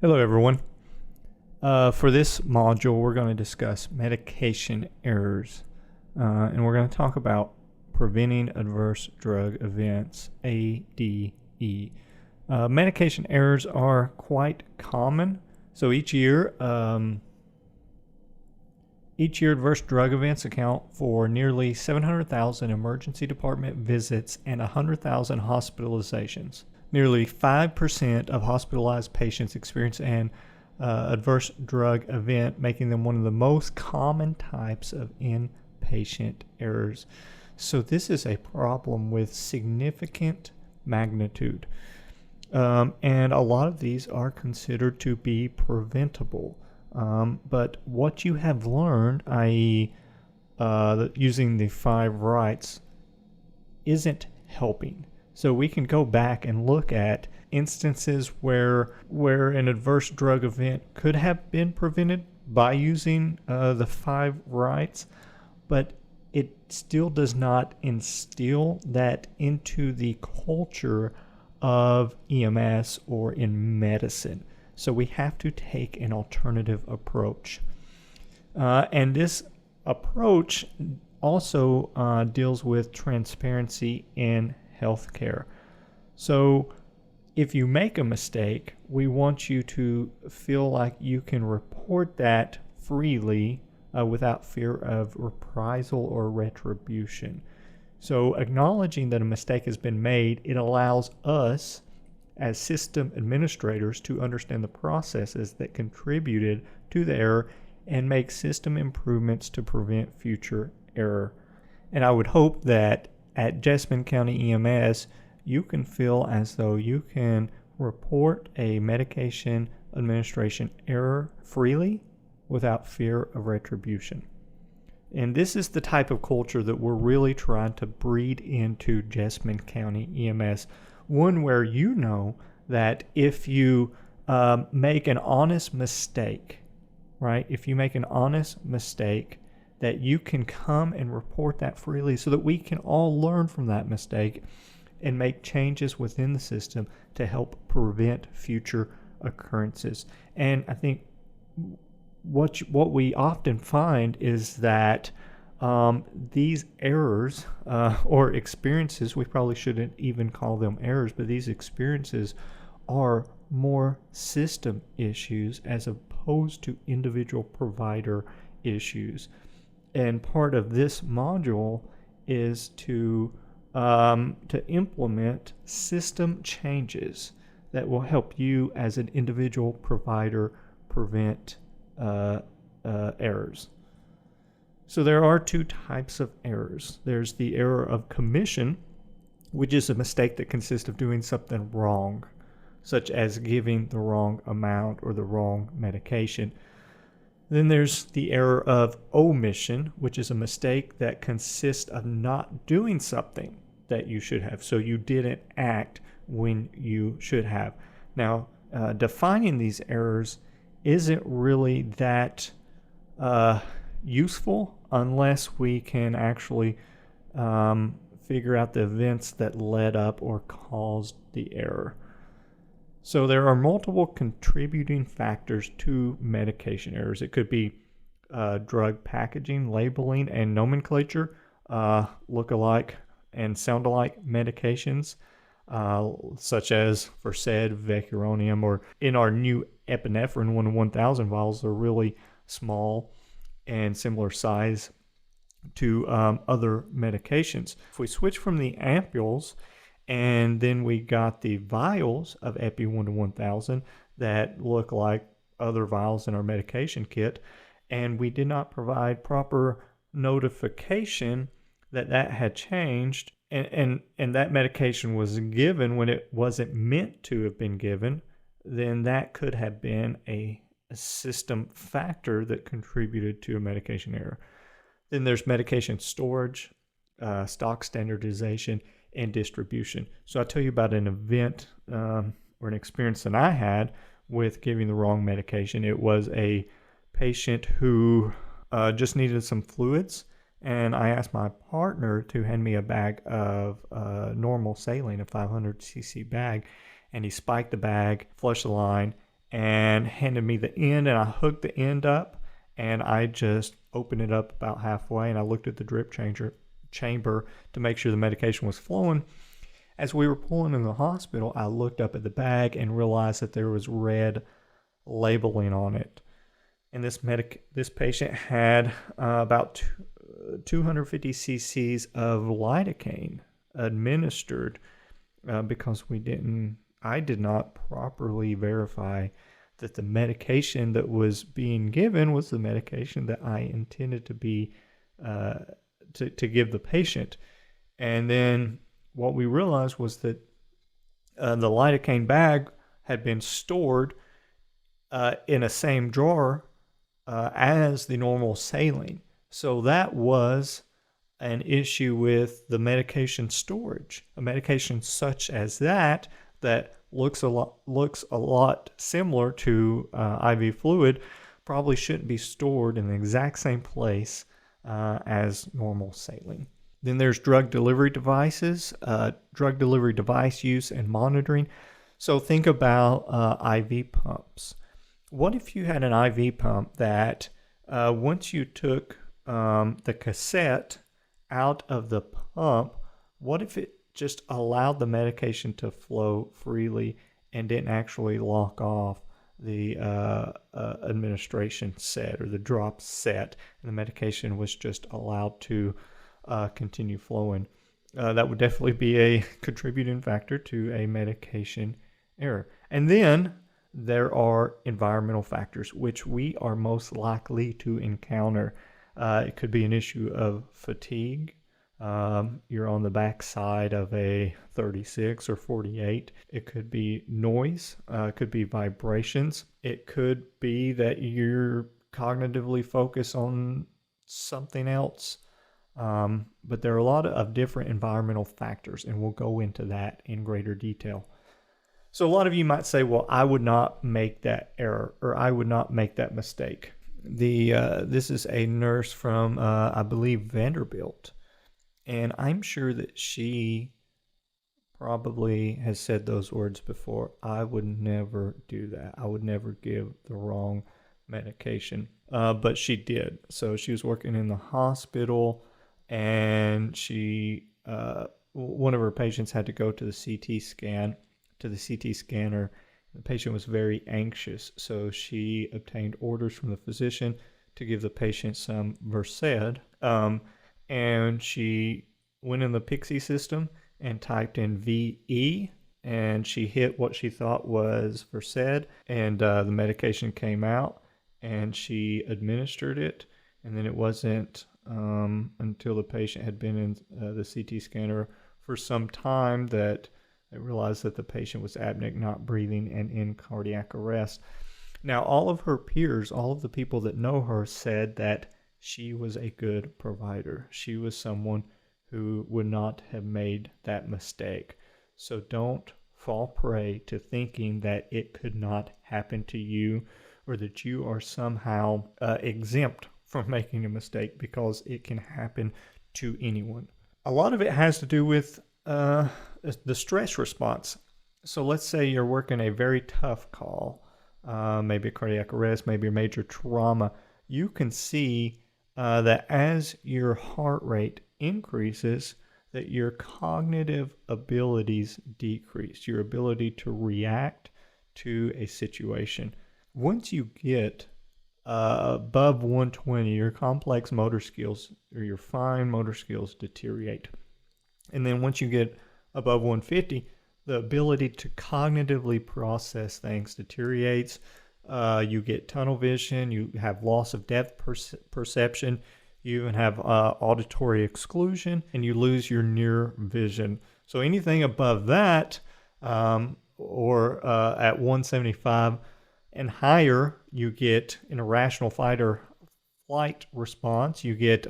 Hello, everyone. For this module, we're going to discuss medication errors, and we're going to talk about preventing adverse drug events, ADE. Medication errors are quite common. So each year, adverse drug events account for nearly 700,000 emergency department visits and 100,000 hospitalizations. Nearly 5% of hospitalized patients experience an adverse drug event, making them one of the most common types of inpatient errors. So this is a problem with significant magnitude. And a lot of these are considered to be preventable. But what you have learned, i.e., using the 5 rights, isn't helping. So we can go back and look at instances where an adverse drug event could have been prevented by using the 5 rights, but it still does not instill that into the culture of EMS or in medicine. So we have to take an alternative approach. And this approach also deals with transparency in healthcare. So if you make a mistake, we want you to feel like you can report that freely without fear of reprisal or retribution. So acknowledging that a mistake has been made, it allows us as system administrators to understand the processes that contributed to the error and make system improvements to prevent future error. And I would hope that at Jessamine County EMS, you can feel as though you can report a medication administration error freely without fear of retribution. And this is the type of culture that we're really trying to breed into Jessamine County EMS, one where you know that if you make an honest mistake, right? If you make an honest mistake, that you can come and report that freely so that we can all learn from that mistake and make changes within the system to help prevent future occurrences. And I think what we often find is that these errors or experiences, we probably shouldn't even call them errors, but these experiences are more system issues as opposed to individual provider issues. And part of this module is to implement system changes that will help you as an individual provider prevent errors. So there are 2 types of errors. There's the error of commission, which is a mistake that consists of doing something wrong, such as giving the wrong amount or the wrong medication. Then there's the error of omission, which is a mistake that consists of not doing something that you should have. So you didn't act when you should have. Now, defining these errors isn't really that useful unless we can actually figure out the events that led up or caused the error. So there are multiple contributing factors to medication errors. It could be drug packaging, labeling, and nomenclature, look-alike and sound-alike medications, such as Versed, Vecuronium, or in our new epinephrine 1,000 vials, they're really small and similar size to other medications. If we switch from the ampules, and then we got the vials of Epi 1,000 that look like other vials in our medication kit, and we did not provide proper notification that had changed, and that medication was given when it wasn't meant to have been given, then that could have been a system factor that contributed to a medication error. Then there's medication storage, stock standardization, and distribution. So I'll tell you about an event or an experience that I had with giving the wrong medication. It was a patient who just needed some fluids, and I asked my partner to hand me a bag of normal saline, a 500cc bag, and he spiked the bag, flushed the line, and handed me the end, and I hooked the end up, and I just opened it up about halfway, and I looked at the drip chamber to make sure the medication was flowing. As we were pulling in the hospital, I looked up at the bag and realized that there was red labeling on it. And this patient had about 250 cc's of lidocaine administered because I did not properly verify that the medication that was being given was the medication that I intended to be to give the patient. And then what we realized was that the lidocaine bag had been stored in a same drawer as the normal saline. So that was an issue with the medication storage. A medication such as that looks a lot similar to IV fluid probably shouldn't be stored in the exact same place as normal saline. Then there's drug delivery devices, drug delivery device use and monitoring. So think about IV pumps. What if you had an IV pump that once you took the cassette out of the pump, what if it just allowed the medication to flow freely and didn't actually lock off the administration set or the drop set, and the medication was just allowed to continue flowing? That would definitely be a contributing factor to a medication error. And then there are environmental factors, which we are most likely to encounter. It could be an issue of fatigue. You're on the back side of a 36 or 48. It could be noise. It could be vibrations. It could be that you're cognitively focused on something else. But there are a lot of different environmental factors, and we'll go into that in greater detail. So a lot of you might say, well, I would not make that error, or I would not make that mistake. This is a nurse from, I believe, Vanderbilt. And I'm sure that she probably has said those words before. I would never do that. I would never give the wrong medication. But she did. So she was working in the hospital, and one of her patients had to go to the CT scanner. The patient was very anxious, so she obtained orders from the physician to give the patient some Versed, and she went in the Pixie system and typed in VE, and she hit what she thought was Versed, and the medication came out, and she administered it. And then it wasn't until the patient had been in the CT scanner for some time that they realized that the patient was apneic, not breathing, and in cardiac arrest. Now, all of her peers, all of the people that know her, said that she was a good provider. She was someone who would not have made that mistake. So don't fall prey to thinking that it could not happen to you, or that you are somehow exempt from making a mistake, because it can happen to anyone. A lot of it has to do with the stress response. So let's say you're working a very tough call, maybe a cardiac arrest, maybe a major trauma. You can see that as your heart rate increases, that your cognitive abilities decrease, your ability to react to a situation. Once you get above 120, your complex motor skills or your fine motor skills deteriorate. And then once you get above 150, the ability to cognitively process things deteriorates. You get tunnel vision, you have loss of depth perception, you even have auditory exclusion, and you lose your near vision. So anything above that, or at 175 and higher, you get an irrational fight or flight response. You get,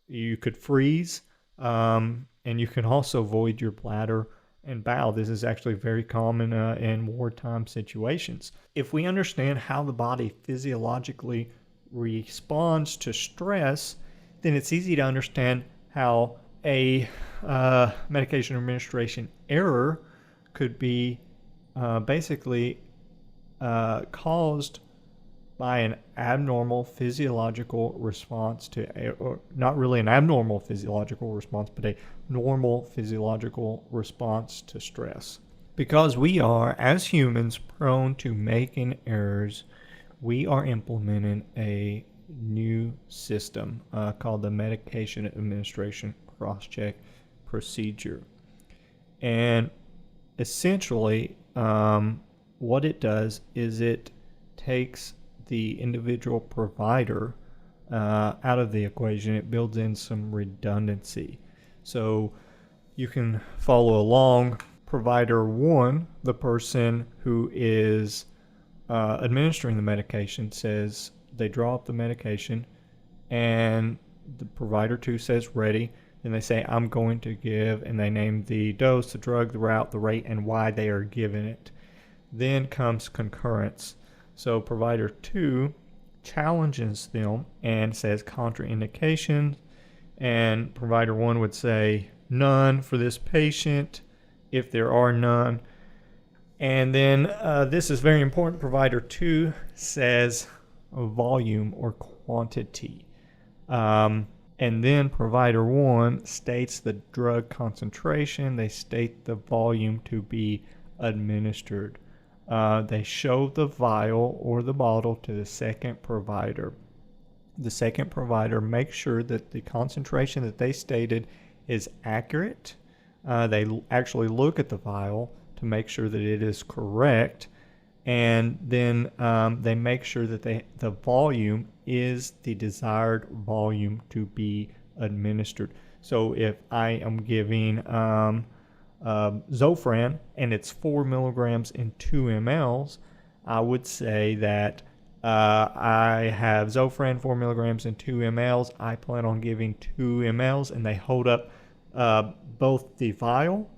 you could freeze, and you can also void your bladder and bowel. This is actually very common in wartime situations. If we understand how the body physiologically responds to stress, then it's easy to understand how a medication administration error could be basically caused by an abnormal physiological response or not really an abnormal physiological response, but a normal physiological response to stress. Because we are, as humans, prone to making errors, we are implementing a new system called the Medication Administration Cross-Check Procedure. And essentially, what it does is it takes the individual provider out of the equation. It builds in some redundancy. So you can follow along. Provider 1, the person who is administering the medication, says they draw up the medication, and the provider 2 says ready. Then they say, I'm going to give, and they name the dose, the drug, the route, the rate, and why they are giving it. Then comes concurrence. So provider 2 challenges them and says contraindications, and provider 1 would say none for this patient if there are none. And then this is very important. Provider 2 says volume or quantity. And then provider 1 states the drug concentration. They state the volume to be administered. They show the vial or the bottle to the second provider. The second provider makes sure that the concentration that they stated is accurate. They actually look at the vial to make sure that it is correct, and then they make sure that the volume is the desired volume to be administered. So if I am giving Zofran and it's 4 milligrams in 2 mLs, I would say that I have Zofran 4 milligrams in 2 mLs. I plan on giving 2 mLs, and they hold up both the vial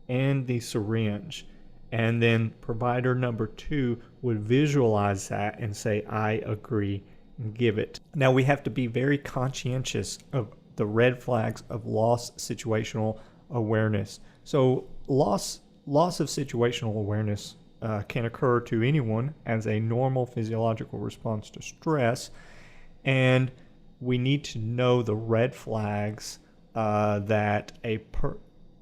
and the syringe. And then provider number 2 would visualize that and say, I agree, and give it. Now we have to be very conscientious of the red flags of lost situational awareness. So loss of situational awareness can occur to anyone as a normal physiological response to stress, and we need to know the red flags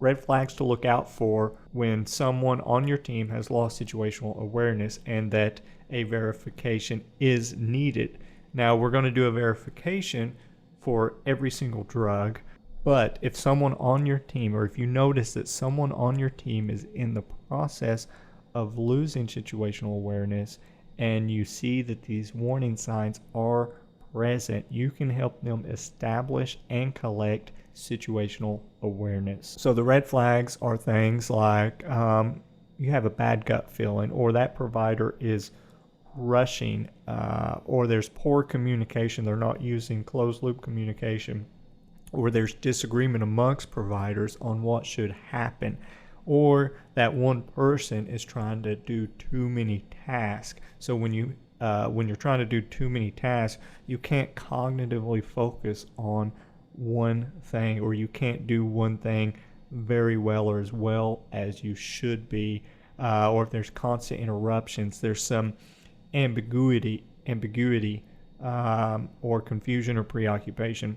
red flags to look out for when someone on your team has lost situational awareness, and that a verification is needed. Now we're going to do a verification for every single drug, but if someone on your team, or if you notice that someone on your team is in the process of losing situational awareness, and you see that these warning signs are present, you can help them establish and collect situational awareness. So the red flags are things like you have a bad gut feeling, or that provider is rushing, or there's poor communication, they're not using closed loop communication, or there's disagreement amongst providers on what should happen, or that one person is trying to do too many tasks. So when you're trying to do too many tasks, you can't cognitively focus on one thing, or you can't do one thing very well or as well as you should be, or if there's constant interruptions, there's some ambiguity or confusion or preoccupation.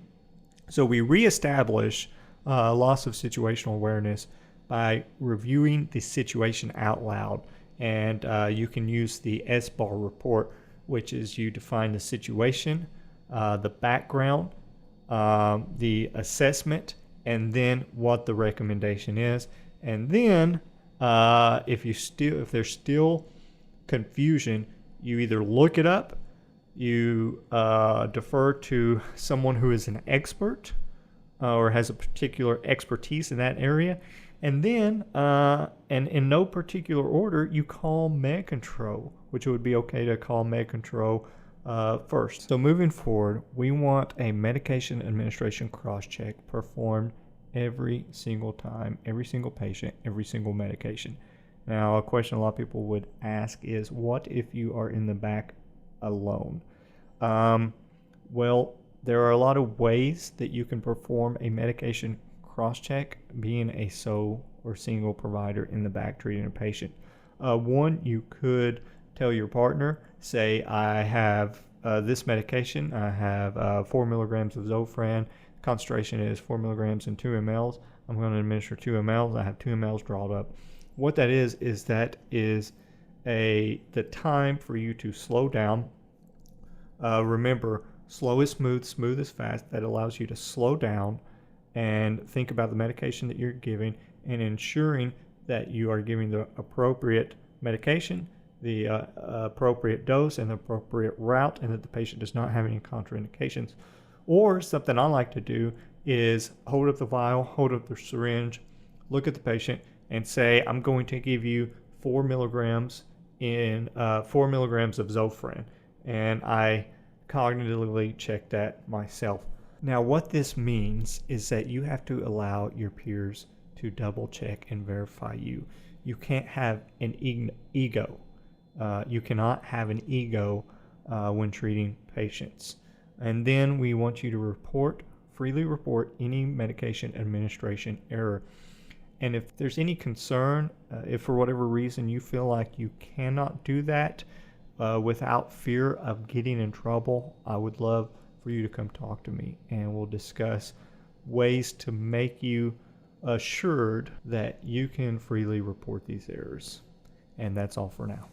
So we reestablish loss of situational awareness by reviewing the situation out loud, and you can use the SBAR report, which is you define the situation, the background, the assessment, and then what the recommendation is. And then if there's still confusion, you either look it up, you defer to someone who is an expert or has a particular expertise in that area, and then and in no particular order, you call med control, which it would be okay to call med control first. So moving forward, we want a medication administration cross-check performed every single time, every single patient, every single medication. Now, a question a lot of people would ask is, what if you are in the back alone? Well, there are a lot of ways that you can perform a medication cross-check being a sole or single provider in the back treating a patient. One, you could tell your partner, say, I have this medication. I have 4 milligrams of Zofran. Concentration is 4 milligrams in 2 mLs. I'm going to administer 2 mLs. I have 2 mLs drawn up. What that is the time for you to slow down. Remember, slow is smooth, smooth is fast. That allows you to slow down and think about the medication that you're giving and ensuring that you are giving the appropriate medication, the appropriate dose, and the appropriate route, and that the patient does not have any contraindications. Or something I like to do is hold up the vial, hold up the syringe, look at the patient, and say, I'm going to give you 4 milligrams of Zofran, and I cognitively check that myself. Now, what this means is that you have to allow your peers to double check and verify you. You can't have an ego. You cannot have an ego when treating patients. And then we want you to freely report any medication administration error. And if there's any concern, if for whatever reason you feel like you cannot do that without fear of getting in trouble, I would love for you to come talk to me, and we'll discuss ways to make you assured that you can freely report these errors. And that's all for now.